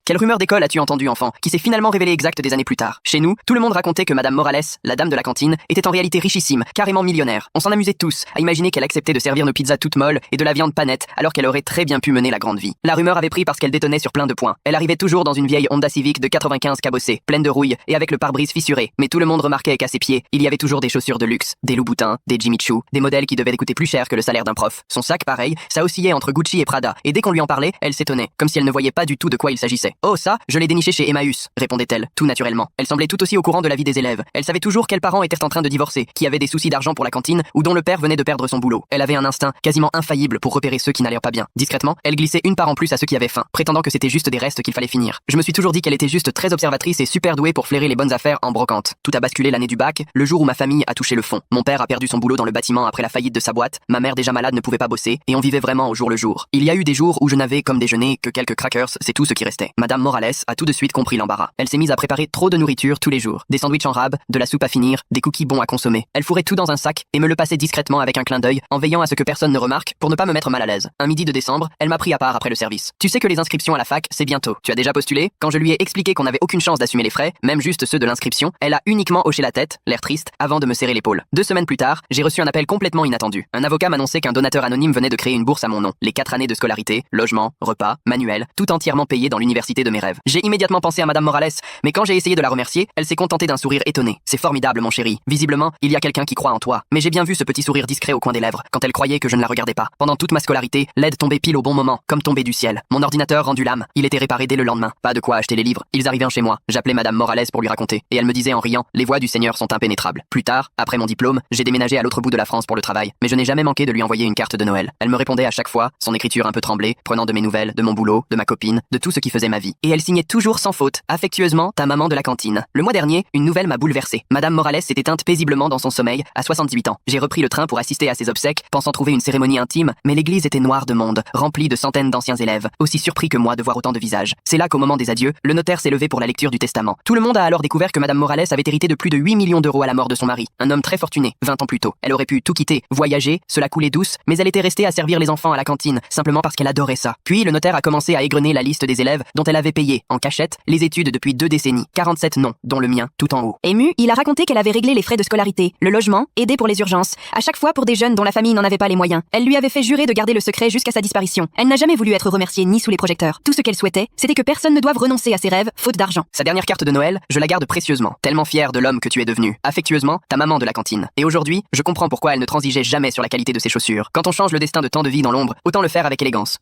Quelle rumeur d'école as-tu entendu, enfant, qui s'est finalement révélée exacte des années plus tard? Chez nous, tout le monde racontait que Madame Morales, la dame de la cantine, était en réalité richissime, carrément millionnaire. On s'en amusait tous, à imaginer qu'elle acceptait de servir nos pizzas toutes molles et de la viande pas nette, alors qu'elle aurait très bien pu mener la grande vie. La rumeur avait pris parce qu'elle détonnait sur plein de points. Elle arrivait toujours dans une vieille Honda Civic de 95 cabossée, pleine de rouille et avec le pare-brise fissuré. Mais tout le monde remarquait qu'à ses pieds, il y avait toujours des chaussures de luxe, des Louboutins, des Jimmy Choo, des modèles qui devaient coûter plus cher que le salaire d'un prof. Son sac, pareil, ça oscillait entre Gucci et Prada, et dès qu'on lui en parlait, elle s'étonnait, comme si elle ne voyait pas du tout de quoi il s'agissait. Oh ça, je l'ai déniché chez Emmaüs, répondait-elle, tout naturellement. Elle semblait tout aussi au courant de la vie des élèves. Elle savait toujours quels parents étaient en train de divorcer, qui avaient des soucis d'argent pour la cantine, ou dont le père venait de perdre son boulot. Elle avait un instinct quasiment infaillible pour repérer ceux qui n'allaient pas bien. Discrètement, elle glissait une part en plus à ceux qui avaient faim, prétendant que c'était juste des restes qu'il fallait finir. Je me suis toujours dit qu'elle était juste très observatrice et super douée pour flairer les bonnes affaires en brocante. Tout a basculé l'année du bac, le jour où ma famille a touché le fond. Mon père a perdu son boulot dans le bâtiment après la faillite de sa boîte, ma mère déjà malade ne pouvait pas bosser, et on vivait vraiment au jour le jour. Il y a eu des jours où je n'avais comme déjeuner que quelques crackers, c'est tout ce qui restait. Madame Morales a tout de suite compris l'embarras. Elle s'est mise à préparer trop de nourriture tous les jours. Des sandwichs en rab, de la soupe à finir, des cookies bons à consommer. Elle fourrait tout dans un sac et me le passait discrètement avec un clin d'œil, en veillant à ce que personne ne remarque pour ne pas me mettre mal à l'aise. Un midi de décembre, elle m'a pris à part après le service. Tu sais que les inscriptions à la fac, c'est bientôt. Tu as déjà postulé? Quand je lui ai expliqué qu'on n'avait aucune chance d'assumer les frais, même juste ceux de l'inscription, elle a uniquement hoché la tête, l'air triste, avant de me serrer l'épaule. 2 semaines plus tard, j'ai reçu un appel complètement inattendu. Un avocat m'annonçait qu'un donateur anonyme venait de créer une bourse à mon nom. Les 4 années de scolarité, logement, repas, manuel, tout entièrement payé dans l'université de mes rêves. J'ai immédiatement pensé à Madame Morales, mais quand j'ai essayé de la remercier, elle s'est contentée d'un sourire étonné. C'est formidable, mon chéri. Visiblement, il y a quelqu'un qui croit en toi. Mais j'ai bien vu ce petit sourire discret au coin des lèvres, quand elle croyait que je ne la regardais pas. Pendant toute ma scolarité, l'aide tombait pile au bon moment, comme tombée du ciel. Mon ordinateur rendu l'âme, il était réparé dès le lendemain. Pas de quoi acheter les livres. Ils arrivaient chez moi. J'appelais Madame Morales pour lui raconter, et elle me disait en riant, les voies du Seigneur sont impénétrables. Plus tard, après mon diplôme, j'ai déménagé à l'autre bout de la France pour le travail, mais je n'ai jamais manqué de lui envoyer une carte de Noël. Elle me répondait à chaque fois, son écriture un peu tremblée, prenant de mes nouvelles, de mon boulot, de ma copine, de tout ce qui faisait ma vie. Et elle signait toujours sans faute, affectueusement, ta maman de la cantine. Le mois dernier, une nouvelle m'a bouleversé. Madame Morales s'est éteinte paisiblement dans son sommeil, à 78 ans. J'ai repris le train pour assister à ses obsèques, pensant trouver une cérémonie intime, mais l'église était noire de monde, remplie de centaines d'anciens élèves, aussi surpris que moi de voir autant de visages. C'est là qu'au moment des adieux, le notaire s'est levé pour la lecture du testament. Tout le monde a alors découvert que Madame Morales avait hérité de plus de 8 millions d'euros à la mort de son mari, un homme très fortuné, 20 ans plus tôt. Elle aurait pu tout quitter, voyager, se la couler douce, mais elle était restée à servir les enfants à la cantine, simplement parce qu'elle adorait ça. Puis le notaire a commencé à égrener la liste des élèves dont elle avait payé, en cachette, les études depuis 2 décennies. 47 noms, dont le mien, tout en haut. Ému, il a raconté qu'elle avait réglé les frais de scolarité, le logement, aidé pour les urgences, à chaque fois pour des jeunes dont la famille n'en avait pas les moyens. Elle lui avait fait jurer de garder le secret jusqu'à sa disparition. Elle n'a jamais voulu être remerciée ni sous les projecteurs. Tout ce qu'elle souhaitait, c'était que personne ne doive renoncer à ses rêves, faute d'argent. Sa dernière carte de Noël, je la garde précieusement, tellement fière de l'homme que tu es devenu. Affectueusement, ta maman de la cantine. Et aujourd'hui, je comprends pourquoi elle ne transigeait jamais sur la qualité de ses chaussures. Quand on change le destin de tant de vies dans l'ombre, autant le faire avec élégance.